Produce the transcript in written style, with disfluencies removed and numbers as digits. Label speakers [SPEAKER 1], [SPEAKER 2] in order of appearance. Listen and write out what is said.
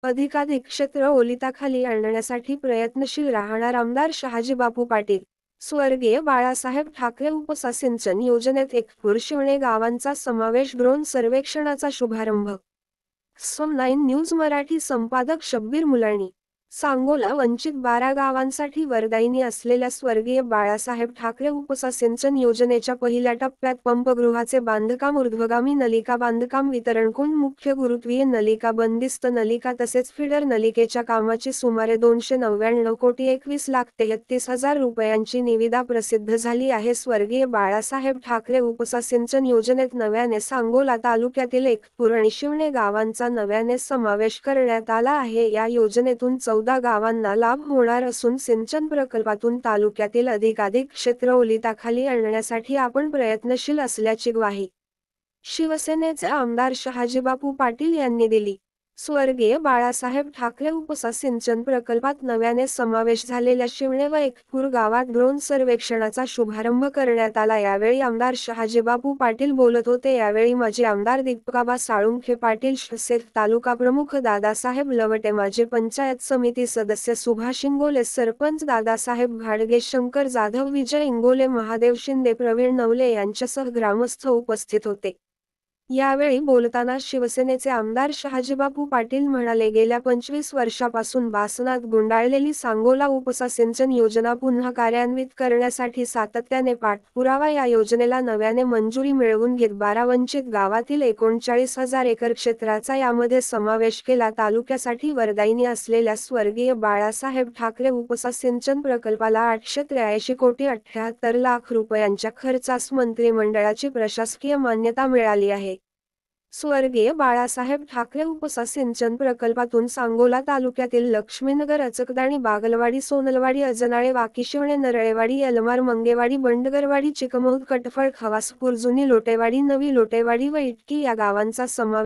[SPEAKER 1] अधिकाधिक क्षेत्र ओलिताखाली आणण्यासाठी प्रयत्नशील राहणार आमदार शहाजीबापू पाटील. स्वर्गीय बाळासाहेब ठाकरे उपसा सिंचन योजनेत एकपूर शिवणे गावांचा समावेश. ड्रोन सर्वेक्षणाचा शुभारंभ. सम9 न्यूज मराठी संपादक शब्बीर मुलाणी. सांगोला. वंचित 12 गावांसाठी वरदायिनी असलेल्या स्वर्गीय बाळासाहेब ठाकरे उपसा सिंचन योजनेच्या पहिल्या टप्प्यात पंपगृहाचे बांधकाम, ऊर्ध्वगामी नलिका बांधकाम, वितरणकुंड, मुख्य गुरुत्वीय नलिका, बंदिस्त नलिका तसेच फिडर नलिकेच्या कामाची सुमारे 299,21,33,000 रुपयांची निविदा प्रसिद्ध झाली आहे. स्वर्गीय बाळासाहेब ठाकरे उपसा सिंचन योजनेत नव्याने सांगोला तालुक्यातील एकपूर आणि शिवणे गावांचा नव्याने समावेश करण्यात आला आहे. या योजनेतून 14 गावांना लाभ होणार असून सिंचन प्रकल्पातून तालुक्यातील अधिकाधिक क्षेत्र ओलिताखाली आणण्यासाठी आपण प्रयत्नशील असल्याची ग्वाही शिवसेनेचे आमदार शहाजीबापू पाटील यांनी दिली. स्वर्गीय बाळासाहेब ठाकरे उपसा सिंचन प्रकल्पात नव्याने समावेश झालेल्या शिवणे व एकपूर गावात ड्रोन सर्वेक्षणाचा शुभारंभ करण्यात आला. यावेळी आमदार शहाजीबापू पाटील बोलत होते. यावेळी माजी आमदार दीपकाबा साळुंखे पाटील, शिवसेना तालुका प्रमुख दादासाहेब लवटे, माजी पंचायत समिती सदस्य सुभाष इंगोले, सरपंच दादासाहेब घाडगे, शंकर जाधव, विजय इंगोले, महादेव शिंदे, प्रवीण नवले यांच्यासह ग्रामस्थ उपस्थित होते. यावेळी बोलताना शिवसेनेचे आमदार शहाजीबापू पाटील म्हणाले, गेल्या 25 वर्षापासून बासनात गुंडाळलेली सांगोला उपसा सिंचन योजना पुन्हा कार्यान्वित करण्यासाठी सातत्याने पाठपुरावा. या योजनेला नव्याने मंजुरी मिळवून घेत 12 वंचित गावातील 39,000 एकर क्षेत्राचा यामध्ये समावेश केला. तालुक्यासाठी वरदायिनी असलेल्या स्वर्गीय बाळासाहेब ठाकरे उपसा सिंचन प्रकल्पाला 883,78,00,000 रुपयांच्या खर्चास मंत्रिमंडळाची प्रशासकीय मान्यता मिळाली आहे. स्वर्गीय बाळासाहेब ठाकरे उपसा सिंचन प्रकल्पातून सांगोला तालुक्यातील लक्ष्मीनगर, अचकदाणी, बागलवाडी, सोनलवाडी, अजनाळे, वाकीशिवणे, नरळेवाडी, यलमार, मंगेवाडी, बंडगरवाडी, चिकमौद, कटफळ, खवासपूर, जुनी लोटेवाडी, नवी लोटेवाडी व इटकी या गावांचा समावेश